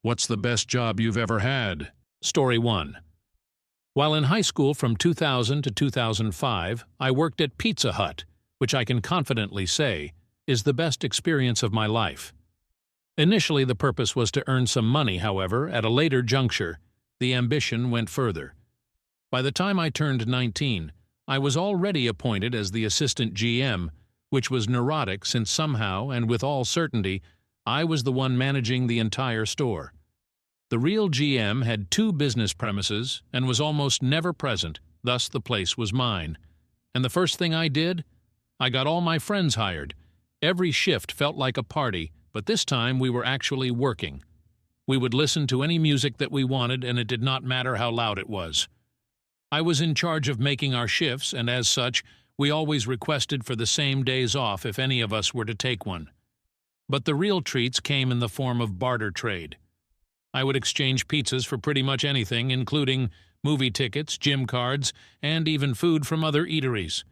What's the best job you've ever had? Story 1. While in high school from 2000 to 2005, I worked at Pizza Hut, which I can confidently say is the best experience of my life. Initially, the purpose was to earn some money, however, at a later juncture, the ambition went further. By the time I turned 19, I was already appointed as the assistant GM, which was neurotic since somehow, and with all certainty, I was the one managing the entire store. The real GM had 2 business premises and was almost never present, thus the place was mine. And the first thing I did? I got all my friends hired. Every shift felt like a party, but this time we were actually working. We would listen to any music that we wanted, and it did not matter how loud it was. I was in charge of making our shifts, and as such, we always requested for the same days off if any of us were to take one. But the real treats came in the form of barter trade. I would exchange pizzas for pretty much anything, including movie tickets, gym cards, and even food from other eateries.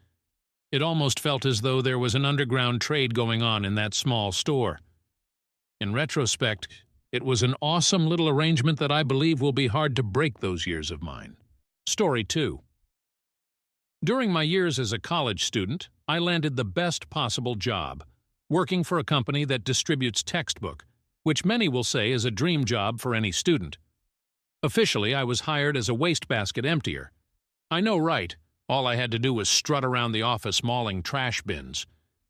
It almost felt as though there was an underground trade going on in that small store. In retrospect, it was an awesome little arrangement that I believe will be hard to break those years of mine. Story 2. During my years as a college student, I landed the best possible job, working for a company that distributes textbook, which many will say is a dream job for any student. Officially, I was hired as a wastebasket emptier. I know, right? All I had to do was strut around the office mauling trash bins.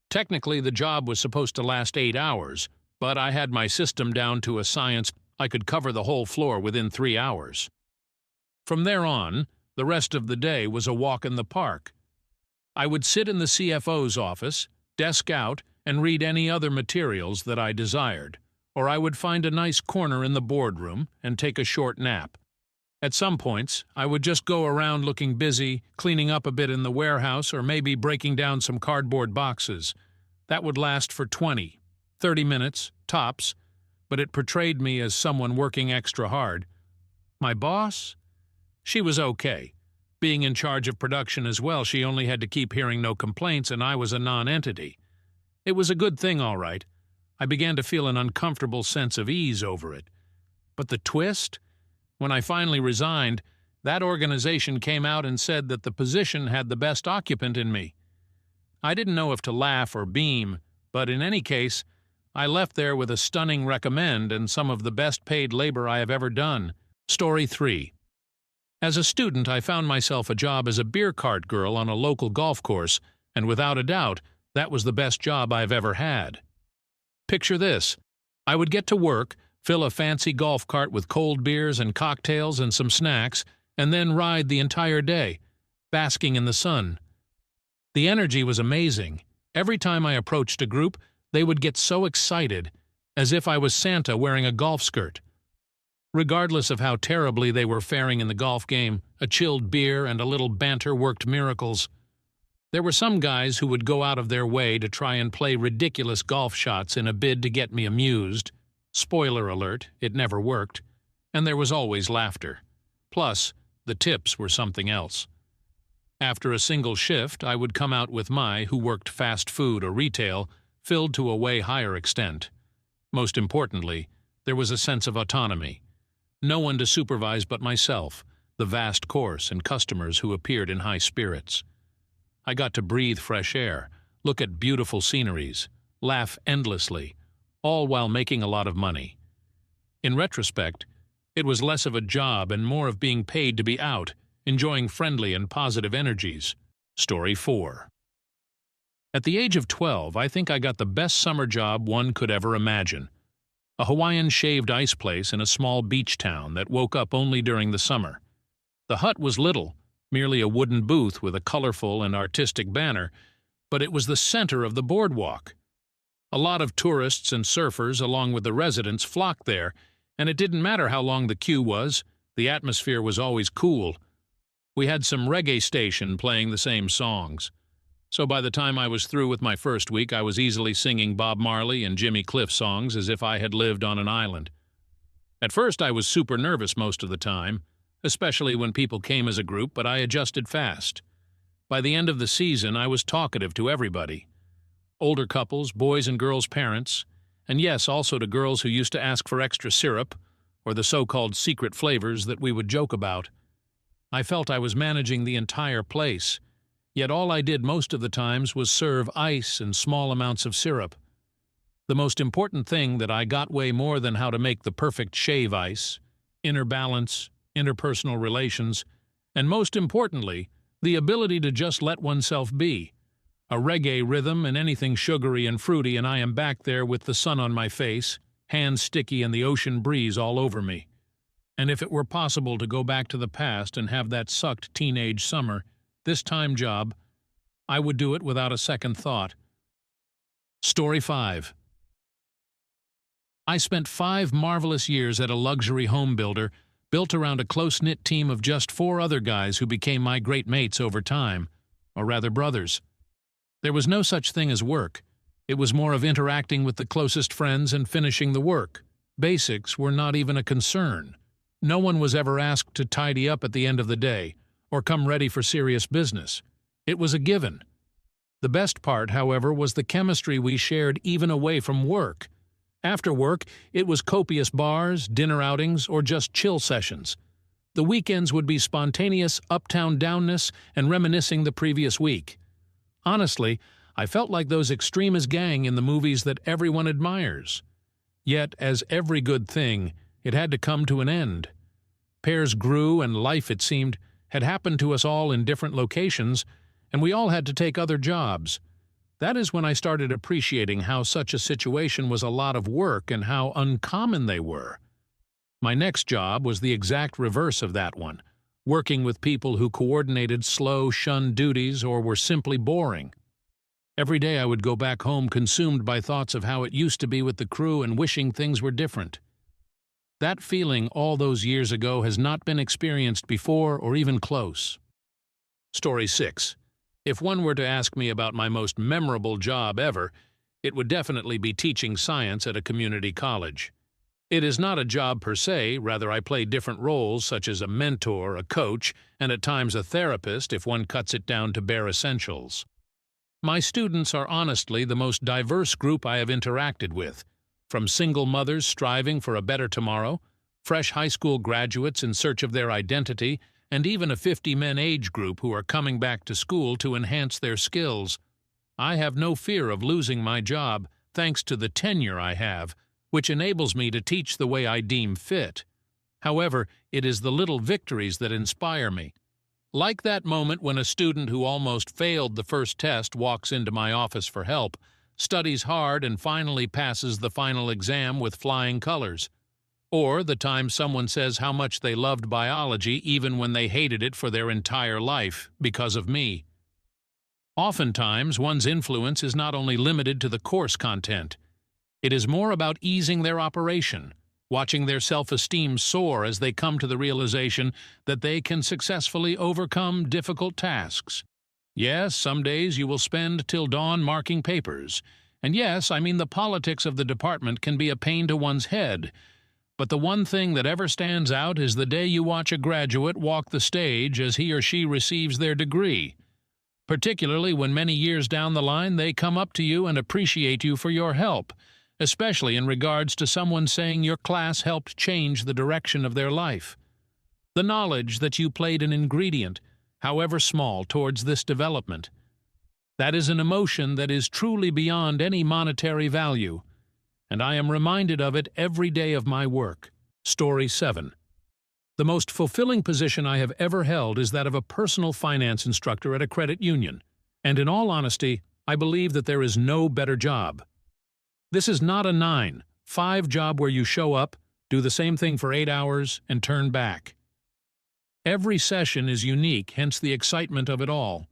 Technically, the job was supposed to last 8 hours, but I had my system down to a science. I could cover the whole floor within 3 hours. From there on, the rest of the day was a walk in the park. I would sit in the CFO's office, desk out, and read any other materials that I desired, or I would find a nice corner in the boardroom and take a short nap. At some points, I would just go around looking busy, cleaning up a bit in the warehouse, or maybe breaking down some cardboard boxes. That would last for 20, 30 minutes, tops, but it portrayed me as someone working extra hard. My boss? She was okay. Being in charge of production as well, she only had to keep hearing no complaints, and I was a non-entity. It was a good thing, all right. I began to feel an uncomfortable sense of ease over it. But the twist? When I finally resigned, that organization came out and said that the position had the best occupant in me. I didn't know if to laugh or beam, but in any case, I left there with a stunning recommend and some of the best paid labor I have ever done. Story 3. As a student, I found myself a job as a beer cart girl on a local golf course, and without a doubt, that was the best job I've ever had. Picture this. I would get to work, fill a fancy golf cart with cold beers and cocktails and some snacks, and then ride the entire day, basking in the sun. The energy was amazing. Every time I approached a group, they would get so excited, as if I was Santa wearing a golf skirt. Regardless of how terribly they were faring in the golf game, a chilled beer and a little banter worked miracles. There were some guys who would go out of their way to try and play ridiculous golf shots in a bid to get me amused. Spoiler alert, it never worked. And there was always laughter. Plus, the tips were something else. After a single shift, I would come out with who worked fast food or retail, filled to a way higher extent. Most importantly, there was a sense of autonomy. No one to supervise but myself, the vast course, and customers who appeared in high spirits. I got to breathe fresh air, look at beautiful sceneries, laugh endlessly, all while making a lot of money. In retrospect, it was less of a job and more of being paid to be out, enjoying friendly and positive energies. Story 4. At the age of 12, I think I got the best summer job one could ever imagine. A Hawaiian shaved ice place in a small beach town that woke up only during the summer. The hut was little, merely a wooden booth with a colorful and artistic banner, but it was the center of the boardwalk. A lot of tourists and surfers, along with the residents, flocked there, and it didn't matter how long the queue was, the atmosphere was always cool. We had some reggae station playing the same songs. So by the time I was through with my first week, I was easily singing Bob Marley and Jimmy Cliff songs as if I had lived on an island. At first I was super nervous most of the time, especially when people came as a group, but I adjusted fast. By the end of the season, I was talkative to everybody. Older couples, boys' and girls' parents, and yes, also to girls who used to ask for extra syrup, or the so-called secret flavors that we would joke about. I felt I was managing the entire place, yet all I did most of the times was serve ice and small amounts of syrup. The most important thing that I got way more than how to make the perfect shave ice, inner balance, interpersonal relations, and most importantly, the ability to just let oneself be. A reggae rhythm and anything sugary and fruity, and I am back there with the sun on my face, hands sticky and the ocean breeze all over me. And if it were possible to go back to the past and have that sucked teenage summer, this time job, I would do it without a second thought. Story 5. I spent 5 marvelous years at a luxury home builder built around a close-knit team of just 4 other guys who became my great mates over time, or rather brothers. There was no such thing as work. It was more of interacting with the closest friends and finishing the work. Basics were not even a concern. No one was ever asked to tidy up at the end of the day, or come ready for serious business. It was a given. The best part, however, was the chemistry we shared even away from work. After work, it was copious bars, dinner outings, or just chill sessions. The weekends would be spontaneous uptown downness and reminiscing the previous week. Honestly, I felt like those extremist gang in the movies that everyone admires. Yet, as every good thing, it had to come to an end. Pairs grew, and life, it seemed, had happened to us all in different locations, and we all had to take other jobs. That is when I started appreciating how such a situation was a lot of work and how uncommon they were. My next job was the exact reverse of that one, working with people who coordinated slow, shunned duties or were simply boring. Every day I would go back home consumed by thoughts of how it used to be with the crew and wishing things were different. That feeling all those years ago has not been experienced before or even close. Story 6. If one were to ask me about my most memorable job ever, it would definitely be teaching science at a community college. It is not a job per se, rather I play different roles such as a mentor, a coach, and at times a therapist if one cuts it down to bare essentials. My students are honestly the most diverse group I have interacted with, from single mothers striving for a better tomorrow, fresh high school graduates in search of their identity, and even a 50-men age group who are coming back to school to enhance their skills. I have no fear of losing my job thanks to the tenure I have, which enables me to teach the way I deem fit. However, it is the little victories that inspire me. Like that moment when a student who almost failed the first test walks into my office for help, studies hard and finally passes the final exam with flying colors. Or the time someone says how much they loved biology even when they hated it for their entire life because of me. Oftentimes, one's influence is not only limited to the course content. It is more about easing their operation, watching their self-esteem soar as they come to the realization that they can successfully overcome difficult tasks. Yes, some days you will spend till dawn marking papers. And yes, I mean the politics of the department can be a pain to one's head. But the one thing that ever stands out is the day you watch a graduate walk the stage as he or she receives their degree. Particularly when many years down the line they come up to you and appreciate you for your help, especially in regards to someone saying your class helped change the direction of their life. The knowledge that you played an ingredient, however small, towards this development. That is an emotion that is truly beyond any monetary value, and I am reminded of it every day of my work. Story 7. The most fulfilling position I have ever held is that of a personal finance instructor at a credit union, and in all honesty, I believe that there is no better job. This is not a 9-5 job where you show up, do the same thing for 8 hours, and turn back. Every session is unique, hence the excitement of it all.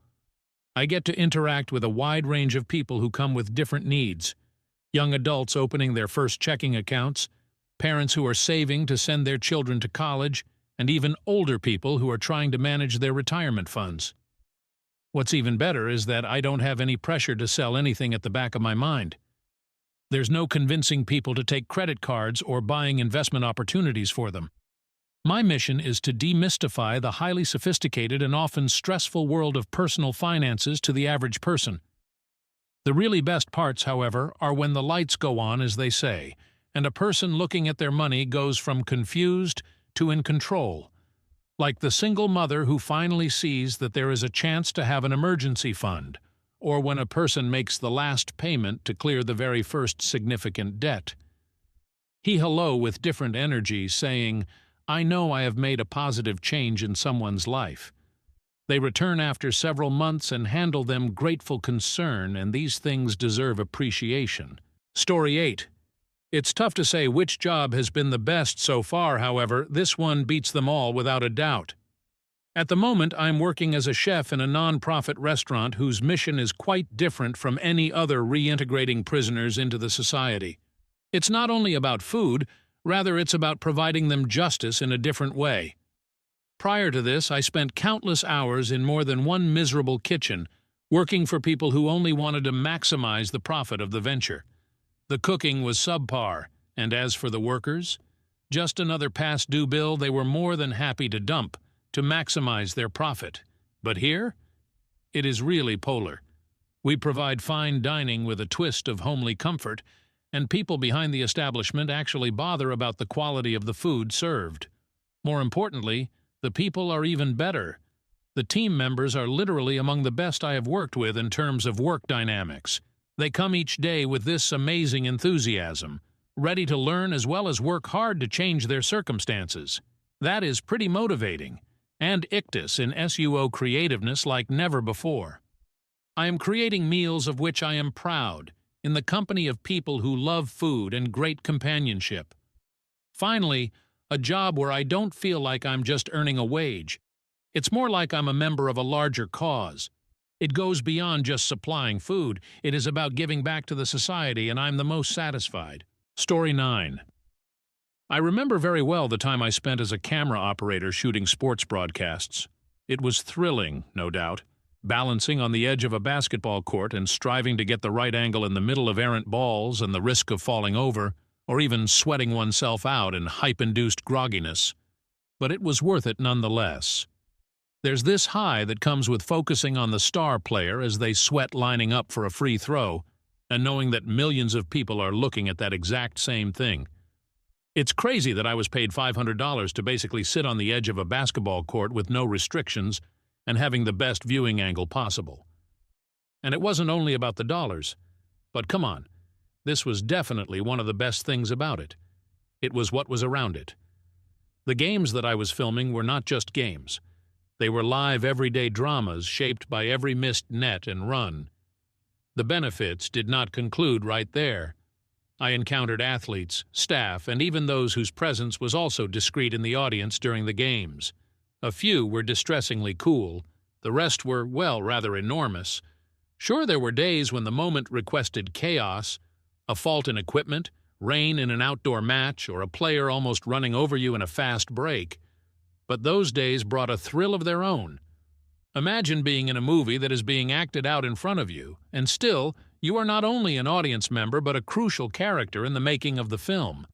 I get to interact with a wide range of people who come with different needs. Young adults opening their first checking accounts, parents who are saving to send their children to college, and even older people who are trying to manage their retirement funds. What's even better is that I don't have any pressure to sell anything at the back of my mind. There's no convincing people to take credit cards or buying investment opportunities for them. My mission is to demystify the highly sophisticated and often stressful world of personal finances to the average person. The really best parts, however, are when the lights go on, as they say, and a person looking at their money goes from confused to in control, like the single mother who finally sees that there is a chance to have an emergency fund, or when a person makes the last payment to clear the very first significant debt. He-hello with different energies, saying, "I know I have made a positive change in someone's life." They return after several months and handle them grateful concern, and these things deserve appreciation. Story 8. It's tough to say which job has been the best so far, however, this one beats them all without a doubt. At the moment, I'm working as a chef in a non-profit restaurant whose mission is quite different from any other reintegrating prisoners into the society. It's not only about food, rather it's about providing them justice in a different way. Prior to this, I spent countless hours in more than one miserable kitchen, working for people who only wanted to maximize the profit of the venture. The cooking was subpar, and as for the workers, just another past due bill they were more than happy to dump to maximize their profit. But here, it is really polar. We provide fine dining with a twist of homely comfort, and people behind the establishment actually bother about the quality of the food served. More importantly, the people are even better. The team members are literally among the best I have worked with in terms of work dynamics. They come each day with this amazing enthusiasm, ready to learn as well as work hard to change their circumstances. That is pretty motivating, and ictus in SUO creativeness like never before. I am creating meals of which I am proud, in the company of people who love food and great companionship. Finally, a job where I don't feel like I'm just earning a wage. It's more like I'm a member of a larger cause. It goes beyond just supplying food. It is about giving back to the society, and I'm the most satisfied. Story 9. I remember very well the time I spent as a camera operator shooting sports broadcasts. It was thrilling, no doubt, balancing on the edge of a basketball court and striving to get the right angle in the middle of errant balls and the risk of falling over, or even sweating oneself out in hype-induced grogginess. But it was worth it nonetheless. There's this high that comes with focusing on the star player as they sweat lining up for a free throw, and knowing that millions of people are looking at that exact same thing. It's crazy that I was paid $500 to basically sit on the edge of a basketball court with no restrictions and having the best viewing angle possible. And it wasn't only about the dollars, but come on, this was definitely one of the best things about it. It was what was around it. The games that I was filming were not just games. They were live everyday dramas shaped by every missed net and run. The benefits did not conclude right there. I encountered athletes, staff, and even those whose presence was also discreet in the audience during the games. A few were distressingly cool. The rest were, well, rather enormous. Sure, there were days when the moment requested chaos, a fault in equipment, rain in an outdoor match, or a player almost running over you in a fast break. But those days brought a thrill of their own. Imagine being in a movie that is being acted out in front of you, and still, you are not only an audience member but a crucial character in the making of the film.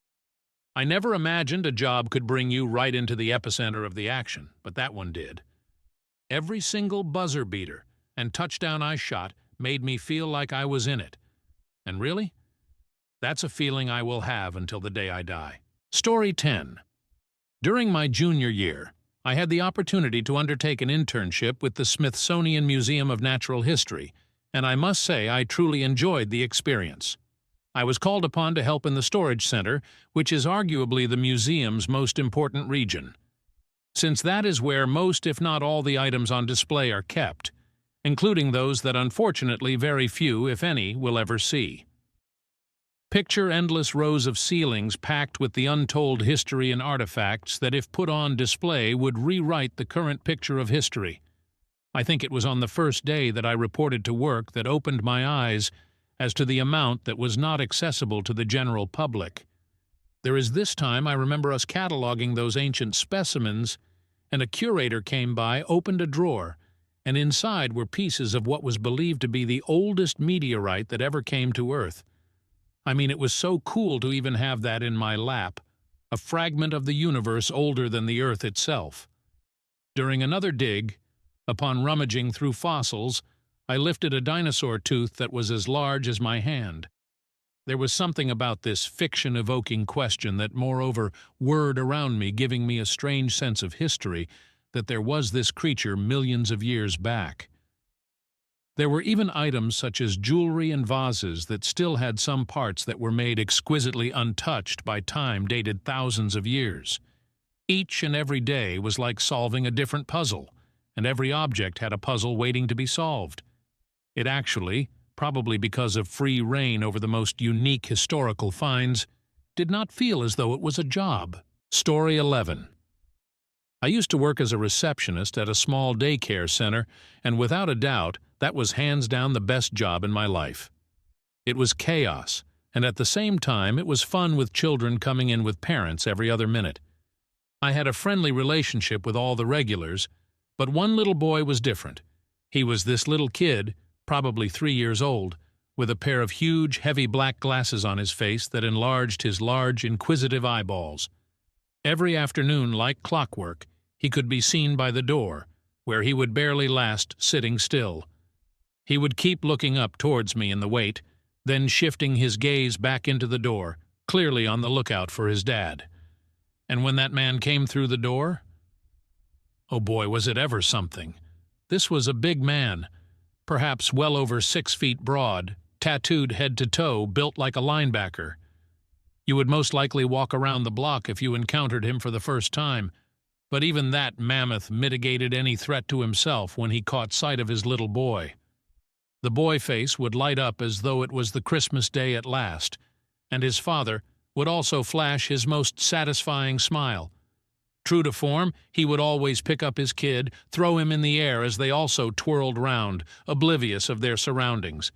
I never imagined a job could bring you right into the epicenter of the action, but that one did. Every single buzzer beater and touchdown I shot made me feel like I was in it. And really, that's a feeling I will have until the day I die. Story 10. During my junior year, I had the opportunity to undertake an internship with the Smithsonian Museum of Natural History, and I must say I truly enjoyed the experience. I was called upon to help in the storage center, which is arguably the museum's most important region, since that is where most, if not all, the items on display are kept, including those that unfortunately very few, if any, will ever see. Picture endless rows of ceilings packed with the untold history and artifacts that, if put on display, would rewrite the current picture of history. I think it was on the first day that I reported to work that opened my eyes as to the amount that was not accessible to the general public. There is this time I remember us cataloging those ancient specimens, and a curator came by, opened a drawer, and inside were pieces of what was believed to be the oldest meteorite that ever came to Earth. I mean, it was so cool to even have that in my lap, a fragment of the universe older than the Earth itself. During another dig, upon rummaging through fossils, I lifted a dinosaur tooth that was as large as my hand. There was something about this fiction-evoking question that, moreover, whirred around me, giving me a strange sense of history, that there was this creature millions of years back. There were even items such as jewelry and vases that still had some parts that were made exquisitely untouched by time dated thousands of years. Each and every day was like solving a different puzzle, and every object had a puzzle waiting to be solved. It actually, probably because of free reign over the most unique historical finds, did not feel as though it was a job. Story 11. I used to work as a receptionist at a small daycare center, and without a doubt, that was hands down the best job in my life. It was chaos, and at the same time it was fun with children coming in with parents every other minute. I had a friendly relationship with all the regulars, but one little boy was different. He was this little kid, probably 3 years old, with a pair of huge, heavy black glasses on his face that enlarged his large, inquisitive eyeballs. Every afternoon, like clockwork, he could be seen by the door, where he would barely last sitting still. He would keep looking up towards me in the wait, then shifting his gaze back into the door, clearly on the lookout for his dad. And when that man came through the door, oh boy, was it ever something. This was a big man, perhaps well over 6 feet broad, tattooed head to toe, built like a linebacker. You would most likely walk around the block if you encountered him for the first time, but even that mammoth mitigated any threat to himself when he caught sight of his little boy. The boy face would light up as though it was the Christmas day at last, and his father would also flash his most satisfying smile. True to form, he would always pick up his kid, throw him in the air as they also twirled round, oblivious of their surroundings.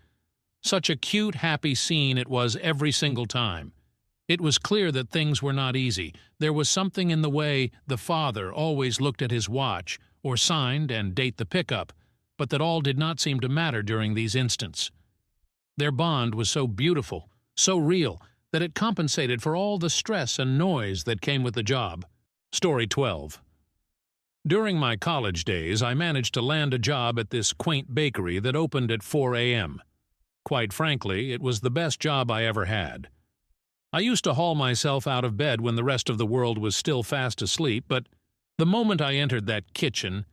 Such a cute, happy scene it was every single time. It was clear that things were not easy. There was something in the way the father always looked at his watch, or signed and date the pickup, but that all did not seem to matter during these instants. Their bond was so beautiful, so real, that it compensated for all the stress and noise that came with the job. Story 12. During my college days, I managed to land a job at this quaint bakery that opened at 4 a.m. Quite frankly, it was the best job I ever had. I used to haul myself out of bed when the rest of the world was still fast asleep, but the moment I entered that kitchen,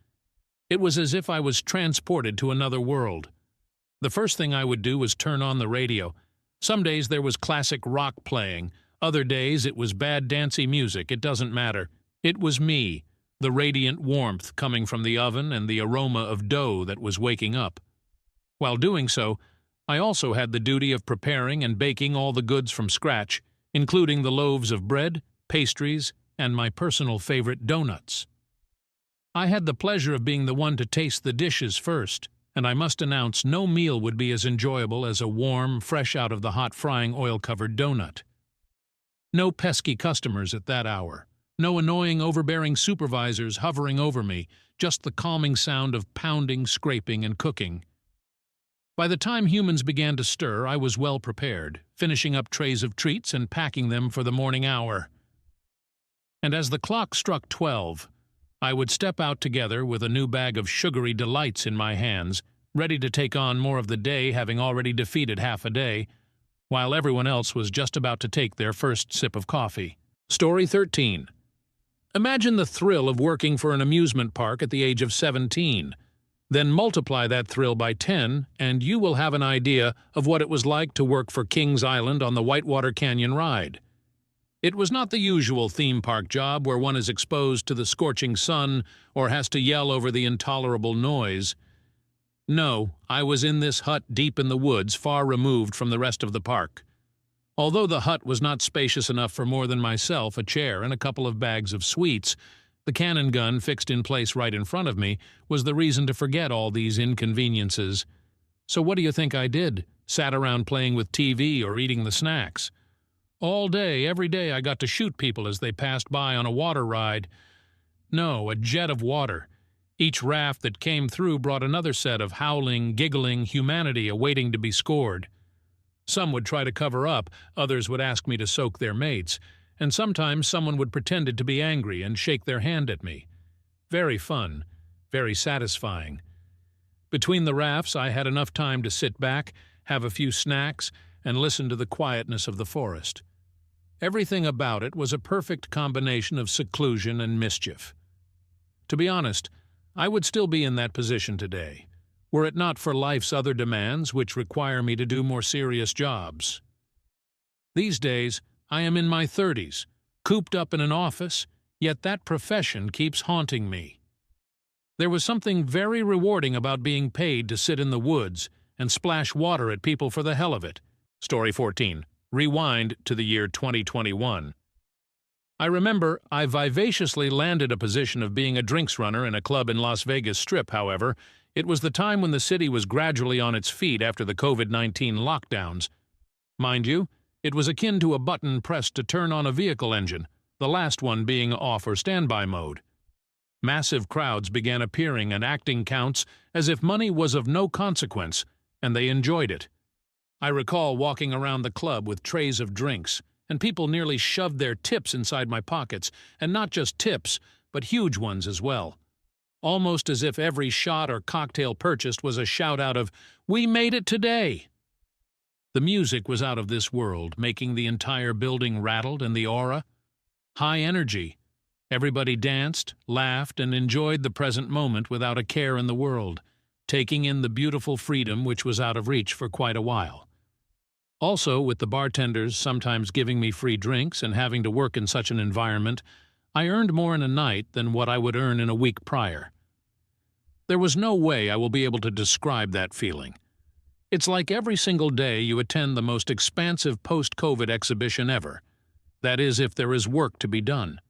it was as if I was transported to another world. The first thing I would do was turn on the radio. Some days there was classic rock playing, other days it was bad dancey music, it doesn't matter. It was me, the radiant warmth coming from the oven and the aroma of dough that was waking up. While doing so, I also had the duty of preparing and baking all the goods from scratch, including the loaves of bread, pastries, and my personal favorite donuts. I had the pleasure of being the one to taste the dishes first, and I must announce no meal would be as enjoyable as a warm, fresh out of the hot frying oil-covered donut. No pesky customers at that hour. No annoying, overbearing supervisors hovering over me, just the calming sound of pounding, scraping, and cooking. By the time humans began to stir, I was well prepared, finishing up trays of treats and packing them for the morning hour. And as the clock struck 12, I would step out together with a new bag of sugary delights in my hands, ready to take on more of the day, having already defeated half a day, while everyone else was just about to take their first sip of coffee. Story 13. Imagine the thrill of working for an amusement park at the age of 17. Then multiply that thrill by 10, and you will have an idea of what it was like to work for Kings Island on the Whitewater Canyon ride. It was not the usual theme park job where one is exposed to the scorching sun or has to yell over the intolerable noise. No, I was in this hut deep in the woods, far removed from the rest of the park. Although the hut was not spacious enough for more than myself, a chair, and a couple of bags of sweets, the cannon gun fixed in place right in front of me was the reason to forget all these inconveniences. So what do you think I did? Sat around playing with TV or eating the snacks. All day, every day, I got to shoot people as they passed by on a water ride. No, a jet of water. Each raft that came through brought another set of howling, giggling humanity awaiting to be scored. Some would try to cover up, others would ask me to soak their mates, and sometimes someone would pretend to be angry and shake their hand at me. Very fun, very satisfying. Between the rafts, I had enough time to sit back, have a few snacks, and listen to the quietness of the forest. Everything about it was a perfect combination of seclusion and mischief. To be honest, I would still be in that position today, were it not for life's other demands which require me to do more serious jobs. These days, I am in my 30s, cooped up in an office, yet that profession keeps haunting me. There was something very rewarding about being paid to sit in the woods and splash water at people for the hell of it. Story 14. Rewind to the year 2021. I remember I vivaciously landed a position of being a drinks runner in a club in Las Vegas Strip. However, it was the time when the city was gradually on its feet after the COVID-19 lockdowns. Mind you, it was akin to a button pressed to turn on a vehicle engine, the last one being off or standby mode. Massive crowds began appearing and acting counts as if money was of no consequence, and they enjoyed it. I recall walking around the club with trays of drinks, and people nearly shoved their tips inside my pockets, and not just tips, but huge ones as well. Almost as if every shot or cocktail purchased was a shout-out of, "We made it today!" The music was out of this world, making the entire building rattled, and the aura? High energy. Everybody danced, laughed, and enjoyed the present moment without a care in the world, taking in the beautiful freedom which was out of reach for quite a while. Also, with the bartenders sometimes giving me free drinks and having to work in such an environment, I earned more in a night than what I would earn in a week prior. There was no way I will be able to describe that feeling. It's like every single day you attend the most expansive post-COVID exhibition ever. That is, if there is work to be done.